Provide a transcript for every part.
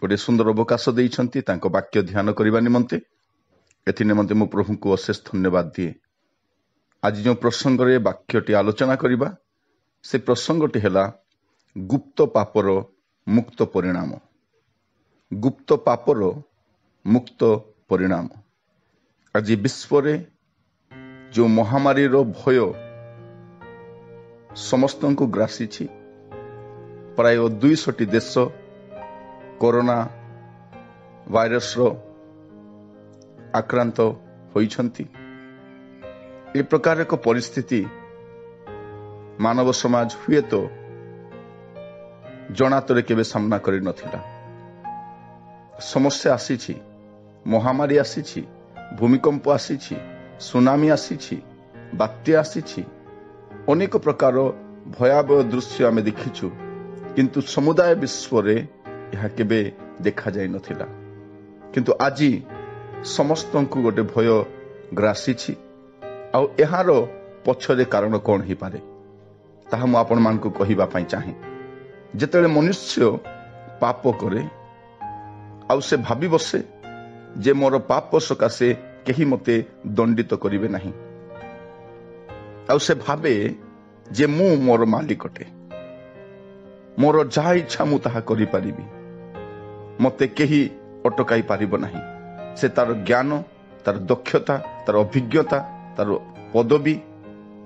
गोटे सुंदर अवकाश देइछंती तांको वाक्य ध्यान करबा निमंते। एथि निमंते मो प्रभु को अशेष धन्यवाद दिए। आज जो प्रसंग रे वाक्यटी आलोचना करबा से प्रसंगटी हैला गुप्त पापर मुक्त परिणाम। गुप्त पापर मुक्त परिणाम। आज विश्व रे जो महामारी रो भय समस्त को ग्रासी छी। प्राय 200 देश कोरोना वायरस रो आक्रांत होइछंती। ए प्रकार एक परिस्थिति मानव समाज हुए तो जनातरे केबे सामना करि नथिला। समस्या आसीछि, महामारी आसीछि, भूमिकंप आसीछि, सुनामी आसीछि, बात्या आसीछि, अनेक प्रकार भयावह दृश्य आमे देखिछु, किंतु समुदाय विश्व रे यह केबे देखा जाय नथिला। किंतु आजी समस्त को गोटे भय ग्रासी आउ एहार पछरे कारण कौन ही पारे ताहा मु आपण मान को कहिबा पई चाहे। जेतेले मनुष्य पाप करे आउ से भाबी बसे जे मोर पाप सकाशे केही मते दंडित करिवे नाही, आउ से भाबे जे मु मोर मालिकटे, मोर जहा इच्छा मु ताहा करि परिबी, मते केही अटकाई पारिब नाही। से तार ज्ञान, तार दक्षता, तार अभिज्ञता, तार पदवी,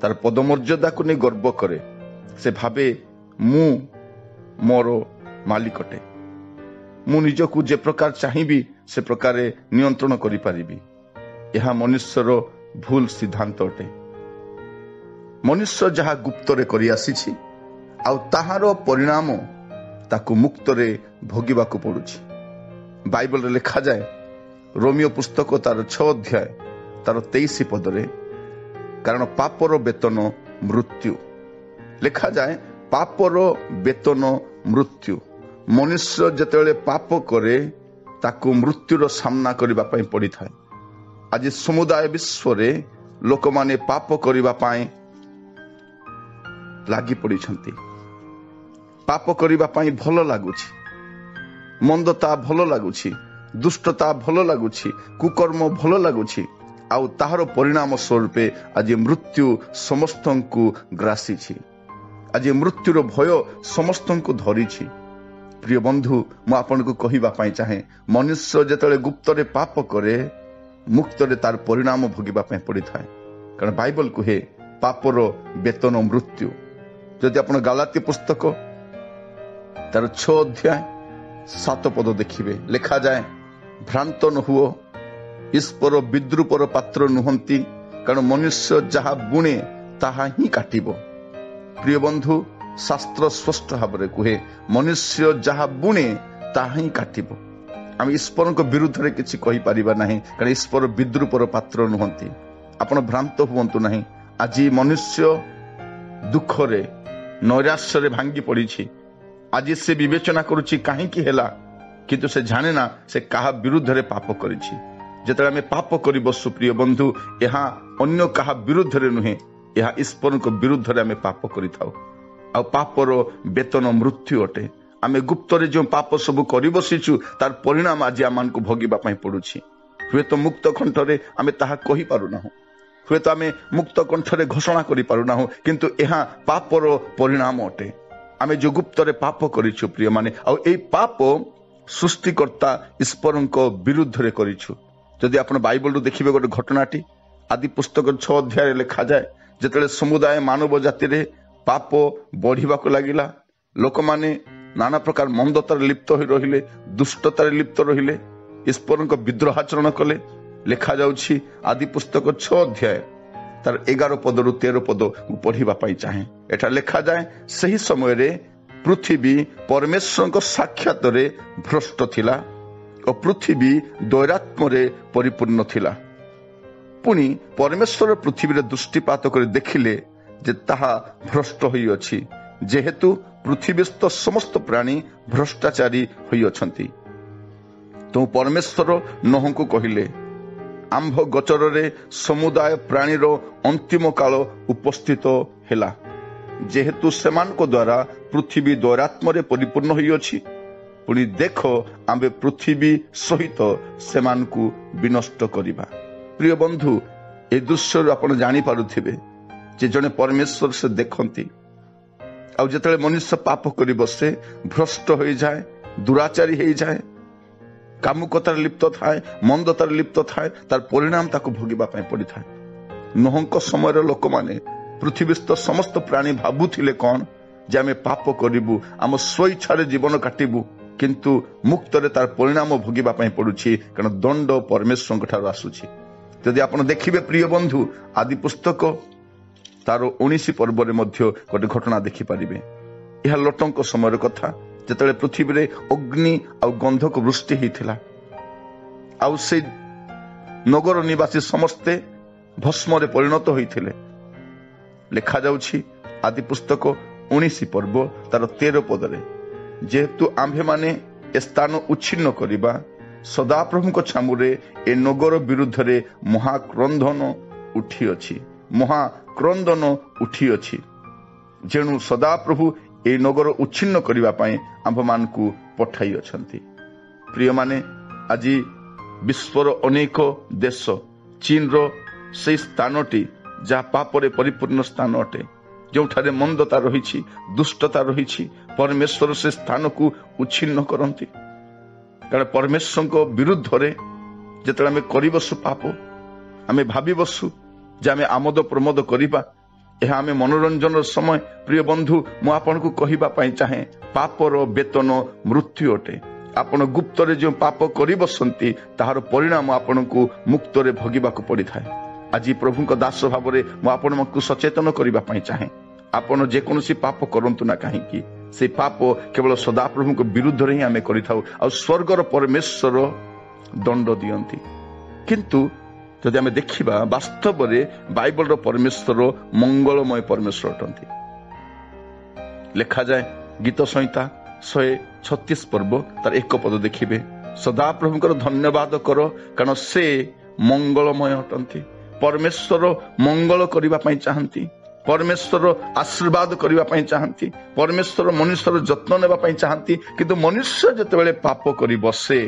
तार पदमर्यादा को नहीं गर्व करे। से भाबे मु मोर मालिकटे, मु निजकु जे प्रकार चाहिबी से प्रकार नियंत्रण करि पारिबी। यह मनुष्यर भूल सिद्धांत अटे। मनुष्य जहा गुप्तरे करि आसीछि आउ ताहार परिणाम ताकु मुक्तरे भोगिबाकु पडुछि। बाइबल रे लिखा जाए रोमियो पुस्तक तार 6 अध्याय तार 23 पदरे, कारण पापर वेतन मृत्यु लिखा जाए। पापर वेतन मृत्यु। मनुष्य जेतेले पाप करे ताकु मृत्युर सामना करिबा पई पड़ी थाए। आज समुदाय विश्व रे लोक माने पाप करिबा पई लागि पड़ी छंती। पाप करिबा पई भलो लागुछि, मंदता भलो लागुछि, दुष्टता भलो लागुछि, कुकर्म भलो लागुछि, आउ ताहार परिणाम स्वरूपे आज मृत्यु समस्त को ग्रासी छी। आज मृत्युर भय समस्त को धरी छी। प्रिय बंधु, मु आपन को कहिबा पई चाहे, मनुष्य जेतले गुप्तरे पाप करे मुक्तरे तार परिणाम भोगिबा पई पड़ी थाए। कारण बाइबल कहे पापर वेतन मृत्यु। जदि आपण गलाती पुस्तक तार 6 अध्याय 7 पद देखिबे, लिखा जाए भ्रांत न हुओ, ईश्वर विद्रूपर पात्र नुहंती, कारण मनुष्य जहा बुणे ताहा ही काटिबो। प्रिय बंधु, शास्त्र स्पष्ट भाव कहे मनुष्य जहा बुणे ताहा ही काटिबो। आम ईश्वर को विरुद्ध रे किछि कहि परिबा नाही, कारण ईश्वर विद्रूपर पात्र नुहंती। आपण भ्रांत हुवंतु नाही। आज मनुष्य दुख रे नैराश्य रे भांगी पड़ी छी। आज से विवेचना करुछि काहेकि हेला, किंतु से जाने ना से कहा विरुद्ध रे पाप करिछि। जेतले आमे पाप करि बसु प्रिय बंधु, यहा अन्य कहा विरुद्ध रे नुहे, यहा ईश्वर को विरुद्ध रे आमे पाप करिथाउ। आ पापर वेतन मृत्यु अटे। आमे गुप्त रे जो पाप सब करि बसिछु तार परिणाम आज आमान को भोगिबा पई पडुछि। हुए तो मुक्त कंठ रे आमे ताहा कहि पारु नाहु, हुए तो आमे मुक्त कंठ रे घोषणा करि पारु नाहु, किंतु यहा पापर परिणाम अटे। आमे जो गुप्त रे पाप करिछु प्रिय माने, आ एई पाप सृष्टिकर्ता ईश्वर विरुद्ध रे करिछु। जदि आपण बाइबल रु देखिबे गोटे घटनाटी आदि पुस्तक 6 अध्याय लिखा जाए, जेतेले समुदाय मानव जाति रे पाप बढ़िबा को लागिला, लोक माने नाना प्रकार मंदतार लिप्त होई रहिले, दुष्टतार लिप्त रहिले, ईश्वर विद्रोह आचरण कले। लिखा जाउछि आदि पुस्तक 6 अध्याय तार 11 पद रु 13 पद पढ़िबा पई चाहे। एटा लिखा जाए सही समय रे पृथ्वी परमेश्वर को साक्षात रे भ्रष्ट थिला और पृथ्वी दैरात्म रे परिपूर्ण थिला। पुणी परमेश्वर पृथ्वी रे दृष्टिपात कर देखिले जे ताहा भ्रष्ट होई अछि, जेहेतु पृथ्वीस्थ समस्त प्राणी भ्रष्टाचारी होई अछंती। तो परमेश्वर नोह को कहिले, आंभ गोचर रे समुदाय प्राणी रो अंतिम काल उपस्थित हेला, जेहेतु सेमान को द्वारा पृथ्वी दैरात्म रे परिपूर्ण होई अछि पुणी देख आमे पृथ्वी सहित सेमानकु विनष्ट करिबा। प्रिय बंधु ए दृश्य आप जानी पारुथिबे जे जने परमेश्वर से देखंती आउ जेतले मनुष्य पाप करि बसे भ्रष्ट हो जाए, दुराचारी हो जाए, कामुकतार लिप्त थाए, मंदतार लिप्त थाए, तार परिणाम ताको भोगिबा पई पड़ी थाए। नोहंक समय लोक माने पृथ्वीस्थ समस्त प्राणी भाबुथिले कौन जे आमे पाप करिबु, आम स्वेच्छा जीवन काटिबु, किंतु मुक्तरे तार परिणाम भोगिबा पई पडुछि, कारण दंड परमेश्वर ठार आसुछि। यदि आपण देखिबे प्रिय बंधु आदि पुस्तक तार 19 पर्व रे मध्य गोटे घटना देखि पारिबे। यह लोटंक समय कथा जेतले पृथ्वी रे अग्नि आ गंधक वृष्टि हेतिला, आउ से नगर निवासी समस्ते भस्म रे परिणत होइथिले। लिखा जाउछि आदि पुस्तक 19 पर्व तार 13 पदरे, जेहेतु आम्भे माने ए स्थान उच्छिन्न करिबा, सदाप्रभुଙ୍କ छामुरे ए नगर विरुद्ध रे महाक्रंदन उठी अछि, महाक्रंदन उठी अछि। जेणु सदाप्रभु ए नगर उच्छिन्न करिबा पई आम्भ मानकु पठाई अछंती। प्रिय माने आज विश्वर अनेक देश चीन रो से स्थानटी जहा पापरे परिपूर्ण स्थान अटे, जोठारे मंदता रही, दुष्टता रही, परमेश्वर से स्थान को उच्छिन्न करती। कारण परमेश्वर विरुद्ध रे जेतले आमे करि बसु पाप, आमे भाबी बसु जे आमे आमोद प्रमोद करिबा, एहा आमे मनोरंजन समय। प्रिय बंधु मु आपन को कहिबा पई चाहे पापर वेतन मृत्यु अटे। आपण गुप्त रे जो पाप करि बसंती ताहार परिणाम आपन को मुक्त रे भोगिबा को पड़ी थाए। आज प्रभु को दास भाव में मु आपण को सचेतन करबा पई चाहे, आपण जे कोनोसी पाप करंतु ना काहेकि से पाप केवल सदाप्रभु को विरुद्ध रे ही आमे करिथाउ, आ स्वर्गर परमेश्वर दंड दियंती। किंतु जदि आमे देखिबा वास्तव रे बाइबल रो परमेश्वर मंगलमय परमेश्वर अटंती। लिखा जाए गीत संहिता 136 पर्व तार 1 पद देखिबे, सदाप्रभुଙ୍କର धन्यवाद कर कारण से मंगलमय अटंती। परमेश्वर मंगल करबा पई चाहंती, परमेश्वर आशीर्वाद करबा पई चाहंती, परमेश्वर मनुष्यर जत्न नेबा पई चाहंती। किंतु मनुष्य जतबेले पाप करि बसे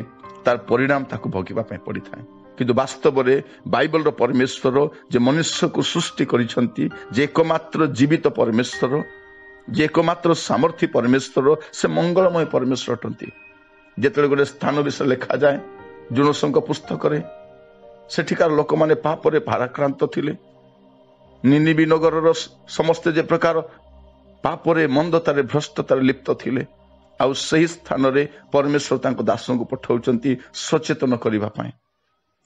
तार परिणाम ताको भोगिबा पई पड़ी थाए। किंतु वास्तव रे बाइबल रो परमेश्वर जे मनुष्य को सृष्टि करिसंती, जे एकमात्र जीवित परमेश्वर, जे एकमात्र सामर्थ्य परमेश्वर, से मंगलमय परमेश्वर अटंती। जेतले गोटे स्थान विषय लिखा जाए जुनसंक पुस्तक रे, सेठिकार लोक माने पाप रे भाराक्रांत थिले। निनिबी नगर समस्त जे प्रकार पाप रे मंदतारे भ्रष्टतारे लिप्त थिले, आउ सही स्थान रे परमेश्वर तांको दासों को पठाउचंती सचेतन करिबा पई।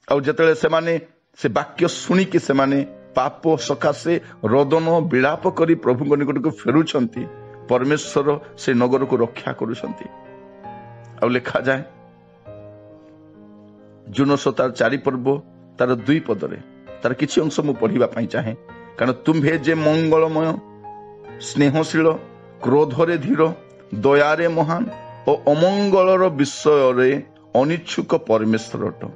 आउ जेतले सेमाने से वाक्य सुनी कि सेमाने पाप सकाशे रोदन विलाप करी प्रभु निकट को फेरुचंती, परमेश्वर से नगर को रक्षा करुचंती। आउ लिखा जाए जुनस तार 4 पर्व तार 2 पदरे तार किछि अंश मु पढ़िबा पई चाहे। कारण तुम्भे जे मंगलमय, स्नेहशील, क्रोधरे धीर, दयारे महान और अमंगलर विषय रे अनिच्छुक परमेश्वर अट।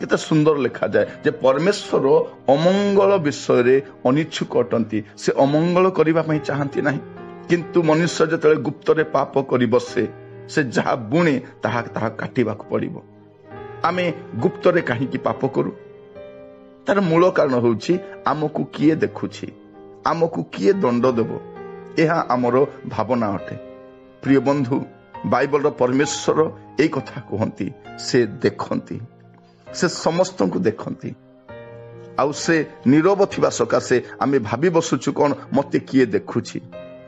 केते सुंदर लिखा जाए जे परमेश्वर अमंगल विषय रे अनिच्छुक अटंती। से अमंगल करबा पई चाहंती नाही, किंतु मनुष्य जतले गुप्त रे पाप करि बसे से जहा बुणे ताहा ताहा काटिबा को पड़िबो। आमे गुप्त रे काहे की पाप करू, तार मूल कारण होउछि आमको किए देखुछि, आमको किए दंड देबो, एहा आमर भावना अटे। प्रिय बंधु बाइबल रो परमेश्वर एई कथा कहंती, से देखंती, से समस्त को देखंती। आउ से नीरव थिबा सकाशे आमे भाबी बसुछु कोन मते किए देखुछि।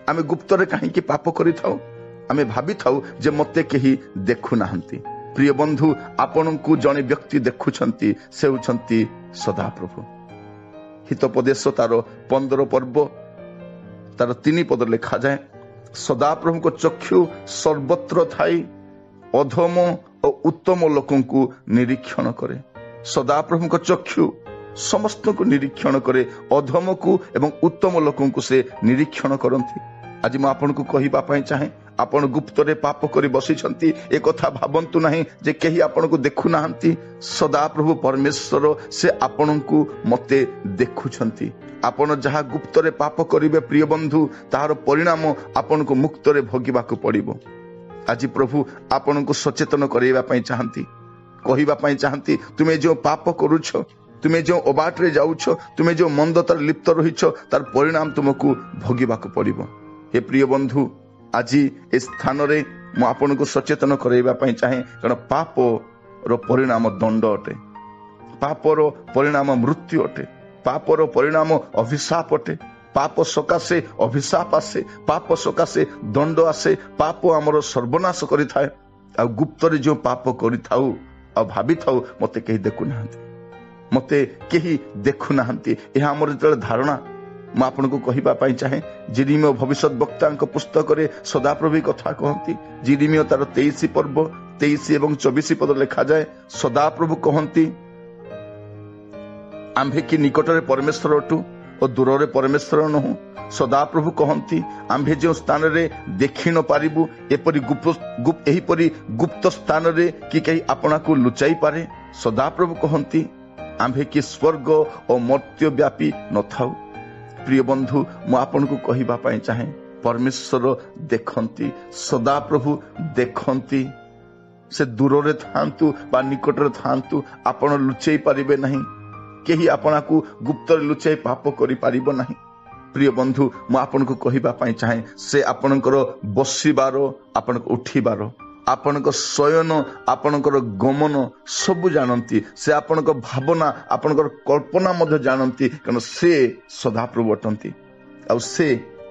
आमे गुप्त रे काहे की पाप करि थाउ, आमे भाबी थाउ जे मते केही देखु नाहंती। प्रिय बंधु आपण को जने व्यक्ति देखुछंती, से होछंती सदाप्रभु। हितोपदेश तार 15 पर्व तार 3 पद लिखा जाए, सदाप्रभु को चक्षु सर्वत्र थाई अधम और उत्तम लोकों को निरीक्षण करे। सदाप्रभु को चक्षु समस्त को निरीक्षण करे, अधम को एवं उत्तम लोकों को से निरीक्षण करती। आज मैं आपन को कहिबा पई चाहे, आपण गुप्त रे पाप करी बसिछंती, ए कथा भाबंतु नाही जे केही आपण को देखु नाहंती। सदाप्रभु परमेश्वर से आपण को मते देखुछंती। आपण जहा गुप्त रे पाप करिवे प्रिय बंधु, ताहार परिणाम आपण को मुक्त रे भोगिबा को पड़िबो। आज प्रभु आपण को सचेतन करवा चाहती कहवा चाहती तुम्हें जो पाप करुछ तुम्हें जो अबाट रे जाउछ तुम्हें जो मंदतार लिप्त रहीछ तार परिणाम तुमको भोगिबाक पड़िबो। हे प्रिय बंधु आज ए स्थान रे मु आपन को सचेतन करवा चाहे कारण पाप रो परिणाम दंड अटे, पाप रो परिणाम मृत्यु अटे, पाप रो परिणाम अभिशाप अटे। पाप सकाशे अभिशाप आसे, पाप सकाशे दंड आसे, पाप आमर सर्वनाश करि थाए। आ गुप्त रे जो पाप करि थाउ आ भाबी थाउ मते केही देखु नाहंती, मते केही देखु नाहंती, एहा हमर जतले धारणा मु आपनको कहिबा पई चाहे। जिरिमियो भविष्यत वक्तांक पुस्तक रे सदाप्रभु कथा कहंती। जिरिमियो तार 23 पर्व 23 एवं 24 पद लिखा जाए। सदाप्रभु कहंती आम्भे कि निकट रे परमेश्वर अटु और दूर रे परमेश्वर नहु। सदाप्रभु कहंती आम्भे जो स्थान रे देखि न पारिबु एपरि गुप्त स्थान रे कि कहीं आपना को लुचाई पारे। सदाप्रभु कहंती आम्भे कि स्वर्ग और मर्त्य व्यापी न थाउ। प्रिय बंधु मु आपन को कहिबा पई चाहे परमेश्वर देखंती, सदाप्रभु देखंती। से दूर रे थांतु बा निकट रे थांतु आपण लुचाई पारिबे नहीं, केही आपना को गुप्त लुचाई पाप करि पारिबो नहीं। प्रिय बंधु मु आपन को कहिबा पई चाहे से आपनकर बसिबार, आपनक उठिबार, आपनक शयन, आपनकर गमन सब जानती। से आपनक भावना, आपनकर कल्पना मध्य जानती, कारण से सदाप्रभु अटंती। आ से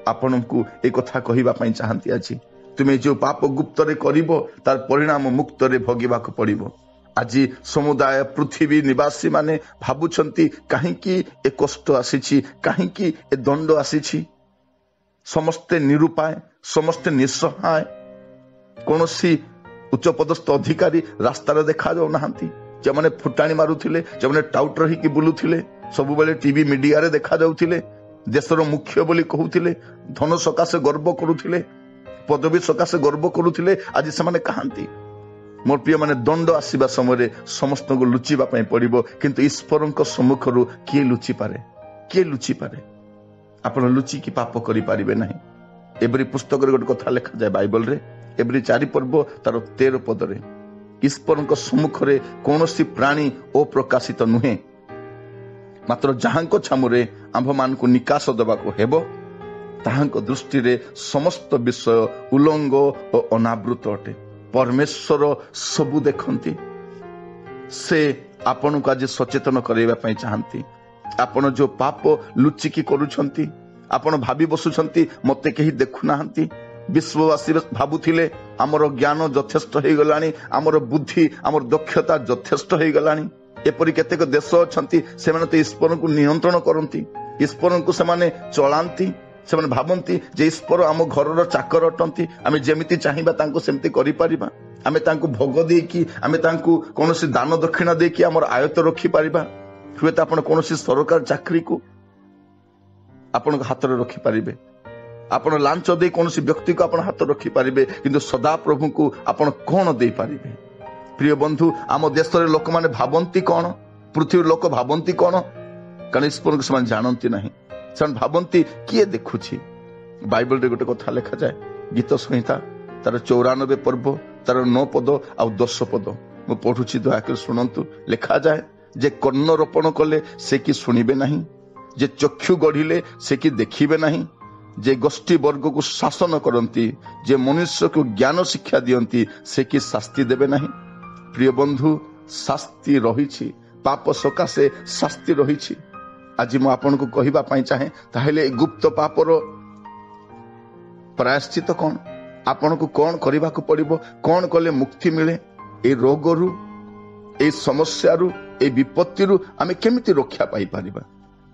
आपनकु ए कथा कहिबा पई चाहंती आज तुमे जो पाप गुप्त रे करिवो तार परिणाम मुक्त रे भोगिबाक पड़िबो। आज समुदाय पृथ्वी निवासी माने भाबुछंती काहेकि ए कष्ट आसीछि, काहेकि ए दंड आसीछि। समस्ते निरुपाय, समस्ते निस्सहाय, कौनसी उच्च पदस्थ अधिकारी रास्तार देखा जाऊ नाहांती। जमाने फुटाणी मारुथिले, जमाने टाउट रही बुलुथिले, सब बेले टीवी मीडिया रे देखा जाउथिले, देशर मुख्य बोली कहउथिले, धन सकाशे गर्व करुथिले, पदवी सकाशे गर्व करुथिले, आज सेमाने कहांती। मोर प्रिय माने दंड आसीबा समय समस्त को लुचिबा पई पड़िबो, किंतु ईश्वरक सम्मुखरु किए लुचि पारे, किए लुचि पारे? आपण लुचि की पाप करि पारिबे नाही। एबरी पुस्तक रे गोटे कथा लिखा जाय बाइबल रे, एबरी 4 पर्व तार 13 पद रे, ईश्वरक सम्मुख रे कोनोसी प्राणी अप्रकाशित नुहे, मात्र जहांको छामुरे आंभ मान को निकास दबाको हेबो, ताहांको दृष्टि रे समस्त विषय उलंग और अनावृत अटे। परमेश्वर सबु देखंती। से आपण को आज सचेतन करैबा पई चाहंती। आपण जो पाप लुचिकी करूछंती, आपण भाबी बसुछंती मते केही देखु नाहंती। विश्ववासी भाबुथिले हमर ज्ञान यथेष्ट हो गलानी, हमर बुद्धि, हमर दक्षता यथेष्ट हो गलानी। एपरि केतेक देश अछंती सेमाने तो ईश्वर को नियंत्रण करंती, ईश्वर को सेमाने चलांती। सेमाने भाबंती जे ईश्वर आम घरर चाकर अटंती, आमे जेमिति चाहिबा तांको सेमति करि परिबा, आमे तांको भोग देकी, आमे तांको कोनोसी दान दक्षिणा देकी हमर आयत रखि परिबा। हुएत आपण कोनोसी सरकार चाकरी को आपण हाथ रे रखि परिबे, आपण लांच दे कोनोसी व्यक्ति को आपण हाथ रखि परिबे, किंतु सदा प्रभु को आपण कोन दे परिबे? प्रिय बंधु आम देश रे लोक माने भाबंती कोन, पृथ्वी लोक भाबंती कोन? कारण ईश्वर को समान जानंती नहीं। समान भाबंती किए देखुछि। बाइबल रे गोटे कथा लिखा जाए, गीत संहिता तार 94 पर्व तार 9 पद आ 10 पद मु पढुछि, दयाकर सुनंतु। लिखा जाए, जे कर्ण रोपण कले से कि सुनिबे नहीं, जे चक्षु गढ़िले से कि देखिबे नहीं, जे गोष्ठी वर्ग को शासन करती, जे मनुष्य को ज्ञान शिक्षा दियंती से कि शास्ति देबे नहीं। प्रिय बंधु शास्ति रही, पाप सकाशे शास्ति रही। आज मु आपन को कहिबा पई चाहे ताहेले गुप्त पापर प्रायश्चित कौन, आपन को कौन करबा को पड़िबो, कौन कले मुक्ति मिले? ए रोगरु, ए समस्यारु, ए विपत्तिरु आमे केमिति रक्षा पाई परिबा?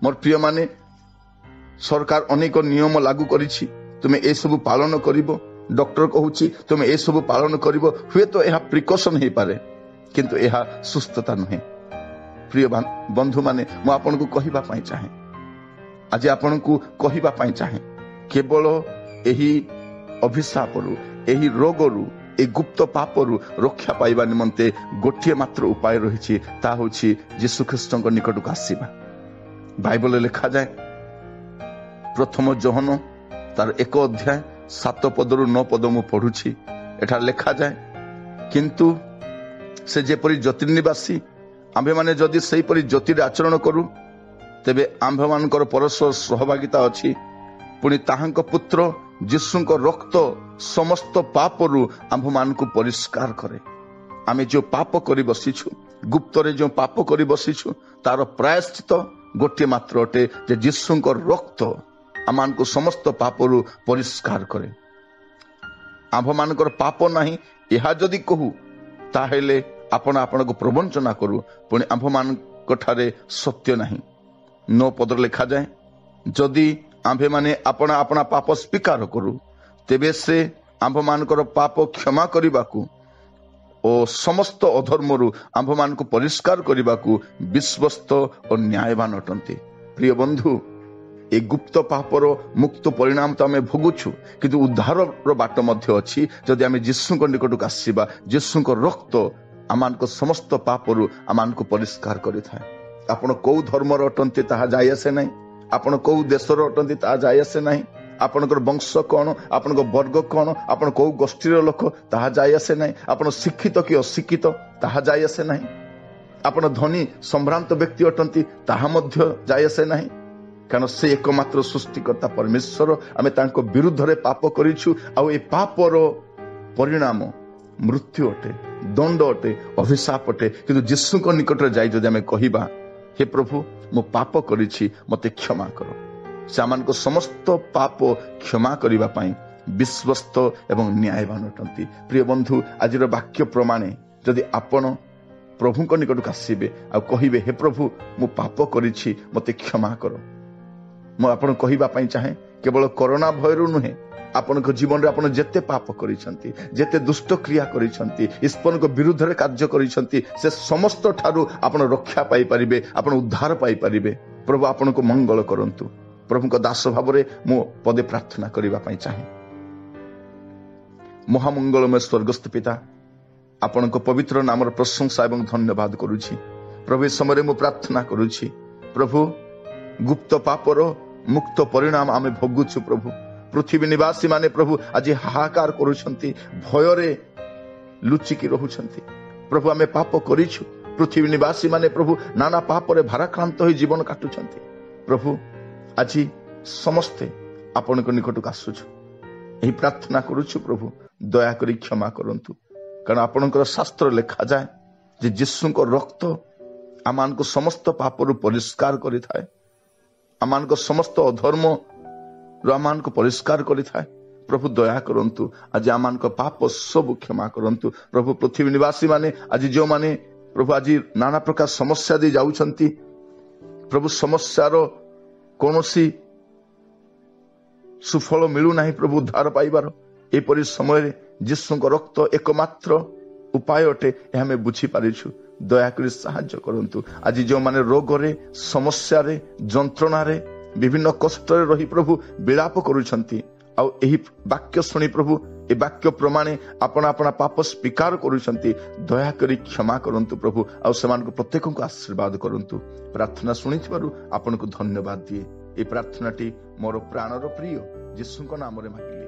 मोर प्रिय माने सरकार अनेक नियम लागू करिछि, तुमे ए सब पालन करिवो। डॉक्टर कहूछि तुमे ए सब पालन करिवो। हुए तो एहा प्रिकॉशन हे पारे, किंतु एहा सुस्थता नहे। प्रिय बंधु माने मु आपन को कहिबा पई चाहे, आज आपन को कहिबा पई चाहे, केवल एही अभिशापरु, एही रोगरु, ए गुप्त पापरु रक्षा पाइबा निमंते गोटिए मात्र उपाय रहिछि, ता होछि यीशु ख्रीष्टक निकट को आसीबा। बाइबल लिखा जाए, प्रथम जोहन तार 1 अध्याय 7 पदरु 9 पद मु पढुछि। ଏଠାରେ ଲେଖାଯାଏ, କିନ୍ତୁ ସେ ଯେପରି ଜ୍ୟୋତିର୍ନିବାସୀ ଆମ୍ଭେମାନେ ଯଦି ସେହିପରି ଜ୍ୟୋତିରେ ଆଚରଣ କରୁ ତେବେ ଆମ୍ଭମାନଙ୍କର ପରସ୍ପର ସହଭାଗିତା ଅଛି। ପୁଣି ତାହାଙ୍କ ପୁତ୍ର ଯୀଶୁଙ୍କ ରକ୍ତ ସମସ୍ତ ପାପରୁ ଆମ୍ଭମାନଙ୍କୁ ପରିଷ୍କାର କରେ। ଆମେ ଯେଉଁ ପାପ କରି ବସିଛୁ, ଗୁପ୍ତରେ ଯେଉଁ ପାପ କରି ବସିଛୁ, ତାର ପ୍ରାୟଶ୍ଚିତ ଗୋଟିଏ ମାତ୍ର ଅଟେ ଯେ ଯୀଶୁଙ୍କ ରକ୍ତ ଆମମାନଙ୍କୁ ସମସ୍ତ ପାପରୁ ପରିଷ୍କାର କରେ। ଆମ୍ଭମାନଙ୍କର ପାପ ନାହିଁ ଏହା ଯଦି କହୁ ତାହେଲେ ଆପଣଙ୍କୁ ପ୍ରବଞ୍ଚନା କରୁ, ପୁଣି ଆମ୍ଭମାନଙ୍କ ଠାରେ ସତ୍ୟ ନାହିଁ। 9 ପଦରେ ଲେଖାଯାଏ, ଯଦି ଆମ୍ଭେମାନେ ଆପଣା ପାପ ସ୍ୱୀକାର କରୁ ତେବେ ସେ ଆମ୍ଭମାନଙ୍କର ପାପ କ୍ଷମା କରିବାକୁ ଓ ସମସ୍ତ ଅଧର୍ମରୁ ଆମ୍ଭମାନଙ୍କୁ ପରିଷ୍କାର କରିବାକୁ ବିଶ୍ୱସ୍ତ ଓ ନ୍ୟାୟବାନ ଅଟନ୍ତି। ପ୍ରିୟ ବନ୍ଧୁ, ଏ ଗୁପ୍ତ ପାପର ମୁକ୍ତ ପରିଣାମ ତ ଆମେ ଭୋଗୁଛୁ, କିନ୍ତୁ ଉଦ୍ଧାରର ବାଟ ମଧ୍ୟ ଅଛି ଯଦି ଆମେ ଯୀଶୁଙ୍କ ନିକଟକୁ ଆସିବା। ଯୀଶୁଙ୍କ ରକ୍ତ ଆମମାନଙ୍କ ସମସ୍ତ ପାପରୁ ଆମମାନଙ୍କୁ ପରିଷ୍କାର କରିଥାଏ। ଆପଣ କୋଉ ଧର୍ମର ଅଟନ୍ତି ତାହା ଯାଇ ଆସେ ନାହିଁ, ଆପଣ କୋଉ ଦେଶର ଅଟନ୍ତି ତାହା ଯାଇ ଆସେ ନାହିଁ, ଆପଣଙ୍କର ବଂଶ କଣ, ଆପଣଙ୍କ ବର୍ଗ କଣ, ଆପଣ କୋଉ ଗୋଷ୍ଠୀର ଲୋକ ତାହା ଯାଇ ଆସେ ନାହିଁ, ଆପଣ ଶିକ୍ଷିତ କି ଅଶିକ୍ଷିତ ତାହା ଯାଇ ଆସେ ନାହିଁ, ଆପଣ ଧନୀ ସମ୍ଭ୍ରାନ୍ତ ବ୍ୟକ୍ତି ଅଟନ୍ତି ତାହା ମଧ୍ୟ ଯାଇ ଆସେ ନାହିଁ। କାରଣ ସେ ଏକମାତ୍ର ସୃଷ୍ଟିକର୍ତ୍ତା ପରମେଶ୍ୱର। ଆମେ ତାଙ୍କ ବିରୁଦ୍ଧରେ ପାପ କରିଛୁ, ଆଉ ଏ ପାପର ପରିଣାମ ମୃତ୍ୟୁ ଅଟେ, ଦଣ୍ଡ ଅଟେ, ଅଭିଶାପ ଅଟେ। କିନ୍ତୁ ଯୀଶୁଙ୍କ ନିକଟରେ ଯାଇ ଯଦି ଆମେ କହିବା, ହେ ପ୍ରଭୁ ମୁଁ ପାପ କରିଛି, ମୋତେ କ୍ଷମା କର, ସେ ଆମମାନଙ୍କ ସମସ୍ତ ପାପ କ୍ଷମା କରିବା ପାଇଁ ବିଶ୍ୱସ୍ତ ଏବଂ ନ୍ୟାୟବାନ ଅଟନ୍ତି। ପ୍ରିୟ ବନ୍ଧୁ, ଆଜିର ବାକ୍ୟ ପ୍ରମାଣେ ଯଦି ଆପଣ ପ୍ରଭୁଙ୍କ ନିକଟକୁ ଆସିବେ ଆଉ କହିବେ, ହେ ପ୍ରଭୁ ମୁଁ ପାପ କରିଛି, ମୋତେ କ୍ଷମା କର, ମୁଁ ଆପଣଙ୍କୁ କହିବା ପାଇଁ ଚାହେଁ, କେବଳ କରୋନା ଭୟରୁ ନୁହେଁ, ଆପଣଙ୍କ ଜୀବନରେ ଆପଣ ଯେତେ ପାପ କରିଛନ୍ତି, ଯେତେ ଦୁଷ୍ଟ କ୍ରିୟା କରିଛନ୍ତି, ଈଶ୍ୱରଙ୍କ ବିରୁଦ୍ଧରେ କାର୍ଯ୍ୟ କରିଛନ୍ତି, ସେ ସମସ୍ତ ଠାରୁ ଆପଣ ରକ୍ଷା ପାଇପାରିବେ, ଆପଣ ଉଦ୍ଧାର ପାଇପାରିବେ। ପ୍ରଭୁ ଆପଣଙ୍କୁ ମଙ୍ଗଳ କରନ୍ତୁ। ପ୍ରଭୁଙ୍କ ଦାସ ଭାବରେ ମୁଁ ପଦେ ପ୍ରାର୍ଥନା କରିବା ପାଇଁ ଚାହେଁ। ମହାମଙ୍ଗଳମୟ ସ୍ୱର୍ଗସ୍ଥ ପିତା, ଆପଣଙ୍କ ପବିତ୍ର ନାମର ପ୍ରଶଂସା ଏବଂ ଧନ୍ୟବାଦ କରୁଛି। ପ୍ରଭୁ ଏ ସମୟରେ ମୁଁ ପ୍ରାର୍ଥନା କରୁଛି, ପ୍ରଭୁ ଗୁପ୍ତ ପାପର ମୁକ୍ତ ପରିଣାମ ଆମେ ଭୋଗୁଛୁ। ପ୍ରଭୁ ପୃଥିବୀ ନିବାସୀ ମାନେ ପ୍ରଭୁ ଆଜି ହାହାକାର କରୁଛନ୍ତି, ଭୟରେ ଲୁଚିକି ରହୁଛନ୍ତି। ପ୍ରଭୁ ଆମେ ପାପ କରିଛୁ, ପୃଥିବୀ ନିବାସୀ ମାନେ ପ୍ରଭୁ ନାନା ପାପରେ ଭାରାକ୍ରାନ୍ତ ହୋଇ ଜୀବନ କାଟୁଛନ୍ତି। ପ୍ରଭୁ ଆଜି ସମସ୍ତେ ଆପଣଙ୍କ ନିକଟକୁ ଆସୁଛୁ, ଏହି ପ୍ରାର୍ଥନା କରୁଛୁ, ପ୍ରଭୁ ଦୟାକରି କ୍ଷମା କରନ୍ତୁ। କାରଣ ଆପଣଙ୍କର ଶାସ୍ତ୍ର ଲେଖାଯାଏ ଯେ ଯୀଶୁଙ୍କ ରକ୍ତ ଆମମାନଙ୍କୁ ସମସ୍ତ ପାପରୁ ପରିଷ୍କାର କରିଥାଏ, ଆମମାନଙ୍କ ସମସ୍ତ ଅଧର୍ମ ଆମମାନଙ୍କୁ ପରିଷ୍କାର କରିଥାଏ। ପ୍ରଭୁ ଦୟା କରନ୍ତୁ, ଆଜି ଆମମାନଙ୍କ ପାପ ସବୁ କ୍ଷମା କରନ୍ତୁ। ପ୍ରଭୁ ପୃଥିବୀ ନିବାସୀ ମାନେ ଆଜି ଯେଉଁମାନେ ପ୍ରଭୁ ଆଜି ନାନା ପ୍ରକାର ସମସ୍ୟା ଦେଇ ଯାଉଛନ୍ତି, ପ୍ରଭୁ ସମସ୍ୟାର କୌଣସି ସୁଫଳ ମିଳୁନାହିଁ ପ୍ରଭୁ ଉଦ୍ଧାର ପାଇବାର, ଏପରି ସମୟରେ ଯୀଶୁଙ୍କ ରକ୍ତ ଏକମାତ୍ର ଉପାୟ ଅଟେ, ଏହା ଆମେ ବୁଝିପାରିଛୁ। ଦୟାକରି ସାହାଯ୍ୟ କରନ୍ତୁ। ଆଜି ଯେଉଁମାନେ ରୋଗରେ, ସମସ୍ୟାରେ, ଯନ୍ତ୍ରଣାରେ, ବିଭିନ୍ନ କଷ୍ଟରେ ରହି ପ୍ରଭୁ ବିଳାପ କରୁଛନ୍ତି, ଆଉ ଏହି ବାକ୍ୟ ଶୁଣି ପ୍ରଭୁ ଏ ବାକ୍ୟ ପ୍ରମାଣେ ଆପଣା ପାପ ସ୍ୱୀକାର କରୁଛନ୍ତି, ଦୟାକରି କ୍ଷମା କରନ୍ତୁ ପ୍ରଭୁ, ଆଉ ସେମାନଙ୍କୁ ପ୍ରତ୍ୟେକଙ୍କୁ ଆଶୀର୍ବାଦ କରନ୍ତୁ। ପ୍ରାର୍ଥନା ଶୁଣିଥିବାରୁ ଆପଣଙ୍କୁ ଧନ୍ୟବାଦ ଦିଏ। এই ପ୍ରାର୍ଥନାଟି ମୋର ପ୍ରାଣର ପ୍ରିୟ ଯୀଶୁଙ୍କ ନାମରେ ମାଗିଲି।